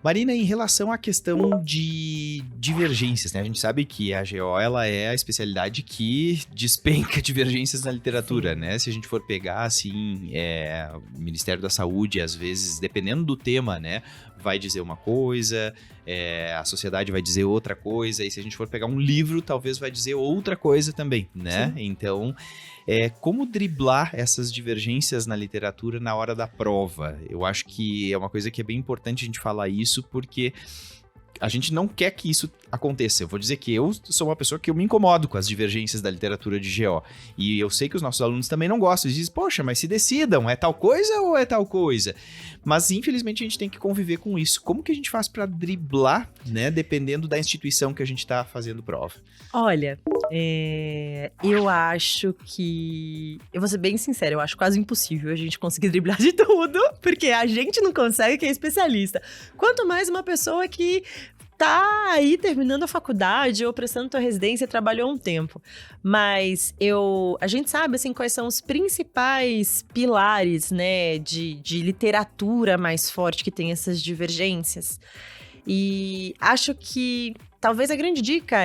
Marina, em relação à questão de divergências, né? A gente sabe que a GO, ela é a especialidade que despenca divergências na literatura, né? Se a gente for pegar, assim, o Ministério da Saúde, às vezes, dependendo do tema, né? Vai dizer uma coisa, a sociedade vai dizer outra coisa, e se a gente for pegar um livro, talvez vai dizer outra coisa também, né? Sim. Então, como driblar essas divergências na literatura na hora da prova? Eu acho que é uma coisa que é bem importante a gente falar isso, porque a gente não quer que isso aconteça. Eu vou dizer que eu sou uma pessoa que eu me incomodo com as divergências da literatura de GO. E eu sei que os nossos alunos também não gostam. Eles dizem, poxa, mas se decidam, é tal coisa ou é tal coisa? Mas, infelizmente, a gente tem que conviver com isso. Como que a gente faz para driblar, né, dependendo da instituição que a gente está fazendo prova? Olha, eu acho que... Eu vou ser bem sincera, eu acho quase impossível a gente conseguir driblar de tudo, porque a gente não consegue, que é especialista. Quanto mais uma pessoa que tá aí terminando a faculdade ou prestando tua residência e trabalhou um tempo. Mas a gente sabe, assim, quais são os principais pilares, né, de literatura mais forte que tem essas divergências. E acho que talvez a grande dica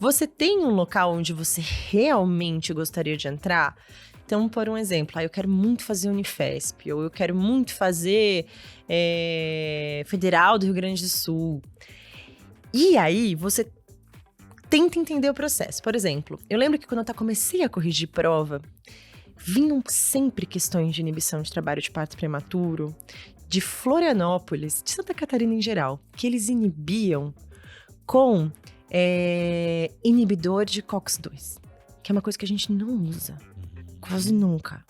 você tem um local onde você realmente gostaria de entrar? Então, por um exemplo, eu quero muito fazer Unifesp, ou eu quero muito fazer Federal do Rio Grande do Sul. E aí, você tenta entender o processo. Por exemplo, eu lembro que quando eu comecei a corrigir prova, vinham sempre questões de inibição de trabalho de parto prematuro, de Florianópolis, de Santa Catarina em geral, que eles inibiam com inibidor de COX-2, que é uma coisa que a gente não usa, quase nunca.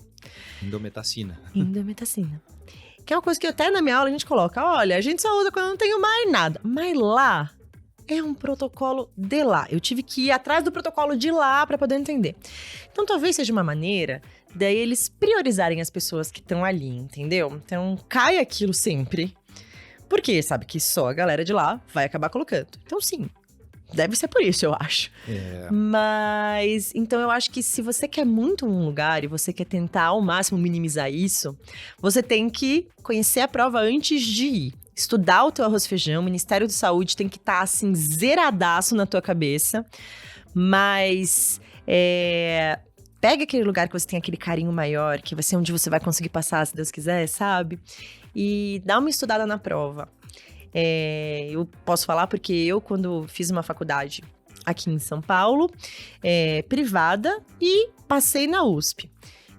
Indometacina. Que é uma coisa que até na minha aula a gente coloca, olha, a gente só usa quando não tem mais nada. Mas lá é um protocolo de lá. Eu tive que ir atrás do protocolo de lá para poder entender. Então talvez seja uma maneira daí eles priorizarem as pessoas que estão ali, entendeu? Então cai aquilo sempre, porque sabe que só a galera de lá vai acabar colocando. Então sim, deve ser por isso, eu acho. Mas, então eu acho que se você quer muito um lugar e você quer tentar ao máximo minimizar isso, você tem que conhecer a prova antes de ir. Estudar o teu arroz e feijão, o Ministério da Saúde tem que estar, assim, zeradaço na tua cabeça. Mas, pega aquele lugar que você tem aquele carinho maior, que vai ser onde você vai conseguir passar, se Deus quiser, sabe? E dá uma estudada na prova. Eu posso falar porque eu, quando fiz uma faculdade aqui em São Paulo, privada, e passei na USP.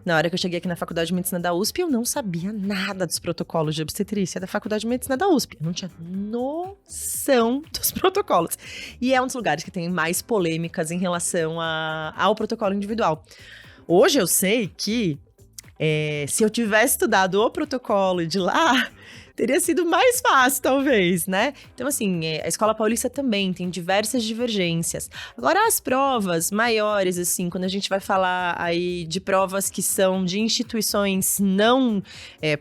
Na hora que eu cheguei aqui na Faculdade de Medicina da USP, eu não sabia nada dos protocolos de obstetrícia da Faculdade de Medicina da USP. Eu não tinha noção dos protocolos. E é um dos lugares que tem mais polêmicas em relação ao protocolo individual. Hoje eu sei que se eu tivesse estudado o protocolo de lá, teria sido mais fácil, talvez, né? Então, assim, a Escola Paulista também tem diversas divergências. Agora, as provas maiores, assim, quando a gente vai falar aí de provas que são de instituições não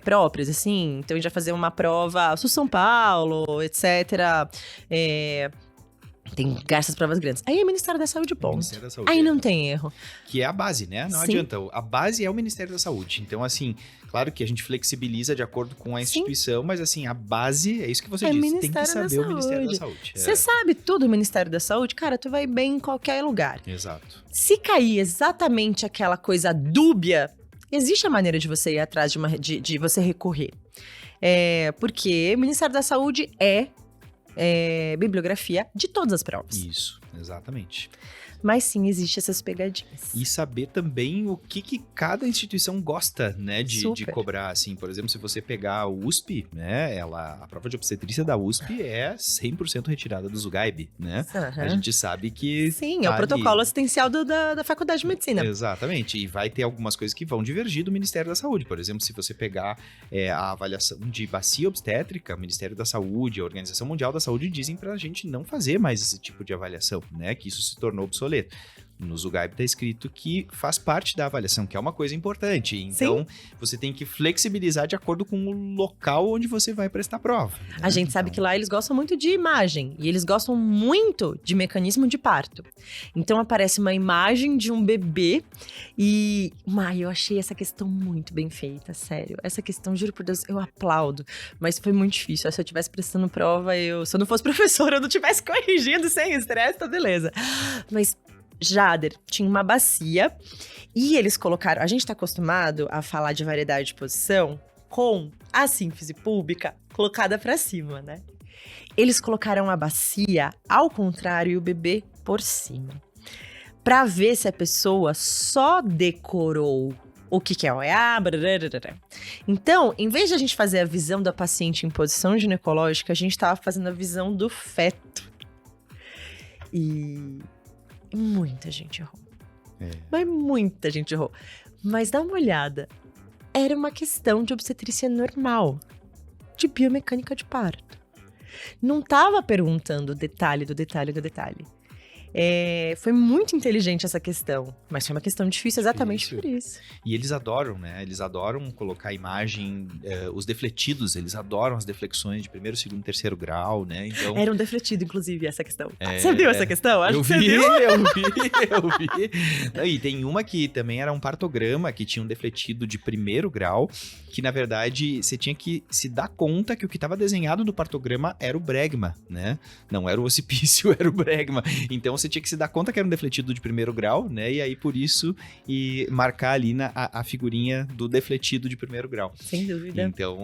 próprias, assim, então a gente vai fazer uma prova Sul São Paulo, etc., tem essas provas grandes. Aí é Ministério da Saúde, ponto. Ministério da Saúde, aí não tem erro. Que é a base, né? Não adianta. A base é o Ministério da Saúde. Então, assim, claro que a gente flexibiliza de acordo com a instituição, mas, assim, a base é isso que você disse. Tem que saber o Ministério da Saúde. Você sabe tudo do Ministério da Saúde, cara, tu vai bem em qualquer lugar. Exato. Se cair exatamente aquela coisa dúbia, existe a maneira de você ir atrás de você recorrer. Porque o Ministério da Saúde bibliografia de todas as provas. Isso, exatamente. Mas sim, existe essas pegadinhas. E saber também o que cada instituição gosta, né, de cobrar, assim. Por exemplo, se você pegar a USP, né, a prova de obstetrícia da USP é 100% retirada do Zugaib, né? Uhum. A gente sabe que... Sim, é o protocolo assistencial da Faculdade de Medicina. Exatamente, e vai ter algumas coisas que vão divergir do Ministério da Saúde. Por exemplo, se você pegar a avaliação de bacia obstétrica, o Ministério da Saúde, a Organização Mundial da Saúde dizem pra gente não fazer mais esse tipo de avaliação, né, que isso se tornou obsoleto. no Zugaib está escrito que faz parte da avaliação, que é uma coisa importante. Então, você tem que flexibilizar de acordo com o local onde você vai prestar a prova. Né? A gente sabe que lá eles gostam muito de imagem e eles gostam muito de mecanismo de parto. Então, aparece uma imagem de um bebê e... eu achei essa questão muito bem feita, sério. Essa questão, juro por Deus, eu aplaudo. Mas foi muito difícil. Se eu estivesse prestando prova, se eu não fosse professora, eu não estivesse corrigindo sem estresse, tá beleza. Mas, Jader, tinha uma bacia e eles colocaram... A gente tá acostumado a falar de variedade de posição com a sínfise pública colocada pra cima, né? Eles colocaram a bacia ao contrário e o bebê por cima. Pra ver se a pessoa só decorou o que é OEA, Então, em vez de a gente fazer a visão da paciente em posição ginecológica, a gente tava fazendo a visão do feto. E muita gente errou. Mas muita gente errou. Mas dá uma olhada. Era uma questão de obstetrícia normal. De biomecânica de parto. Não tava perguntando o detalhe do detalhe do detalhe. Foi muito inteligente essa questão, mas foi uma questão difícil exatamente por isso. E eles adoram, né? Eles adoram colocar a imagem, os defletidos, eles adoram as deflexões de primeiro, segundo, terceiro grau, né? Então, era um defletido, inclusive, essa questão. Você viu essa questão? Acho que você viu. Eu vi. Não, e tem uma que também era um partograma, que tinha um defletido de primeiro grau, que na verdade você tinha que se dar conta que o que estava desenhado no partograma era o bregma, né? Não era o occipício, era o bregma. Então você tinha que se dar conta que era um defletido de primeiro grau, né? E aí, por isso, marcar ali a figurinha do defletido de primeiro grau. Sem dúvida. Então,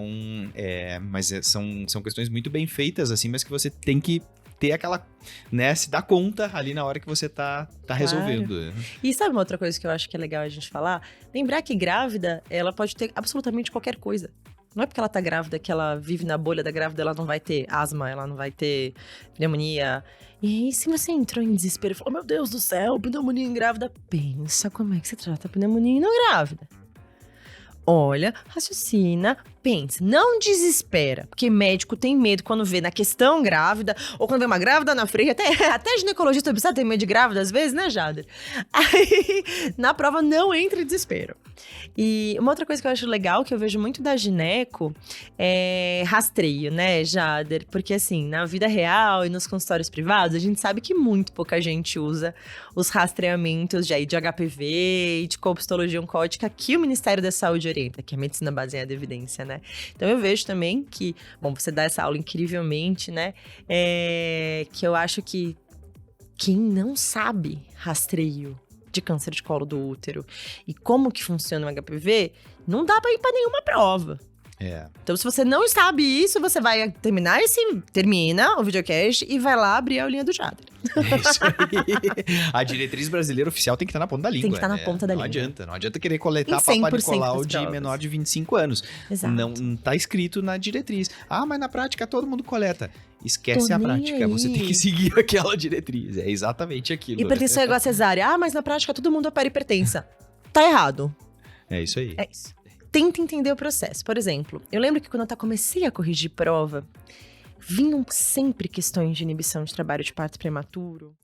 mas são questões muito bem feitas, assim, mas que você tem que ter aquela, né, se dar conta ali na hora que você tá resolvendo. E sabe uma outra coisa que eu acho que é legal a gente falar? Lembrar que grávida, ela pode ter absolutamente qualquer coisa. Não é porque ela tá grávida que ela vive na bolha da grávida, ela não vai ter asma, ela não vai ter pneumonia. E aí, se você entrou em desespero e falou, meu Deus do céu, pneumonia em grávida, pensa como é que você trata a pneumonia em não grávida. Olha, raciocina, pensa, não desespera, porque médico tem medo quando vê na questão grávida, ou quando vê uma grávida na frente, até ginecologista precisa ter medo de grávida às vezes, né, Jader? Aí, na prova, não entra em desespero. E uma outra coisa que eu acho legal, que eu vejo muito da gineco, é rastreio, né, Jader? Porque assim, na vida real e nos consultórios privados, a gente sabe que muito pouca gente usa os rastreamentos de HPV e de coprocitologia oncótica que o Ministério da Saúde orienta, que é a medicina baseada em evidência, né? Então eu vejo também que, bom, você dá essa aula incrivelmente, né? Que eu acho que quem não sabe rastreio de câncer de colo do útero e como que funciona o HPV, não dá pra ir pra nenhuma prova. Então, se você não sabe isso, você vai termina o videocast e vai lá abrir a aulinha do Jader. É isso aí. A diretriz brasileira oficial tem que estar na ponta da língua. Tem que estar na ponta da língua. Não adianta querer coletar Papa Nicolau de menor de 25 anos. Exato. Não tá escrito na diretriz. Mas na prática todo mundo coleta. Esquece a prática, você tem que seguir aquela diretriz. É exatamente aquilo. Hipertensão é igual a cesárea. Mas na prática todo mundo opera hipertensa. Tá errado. É isso aí. É isso. Tenta entender o processo. Por exemplo, eu lembro que quando eu comecei a corrigir prova, vinham sempre questões de inibição de trabalho de parto prematuro.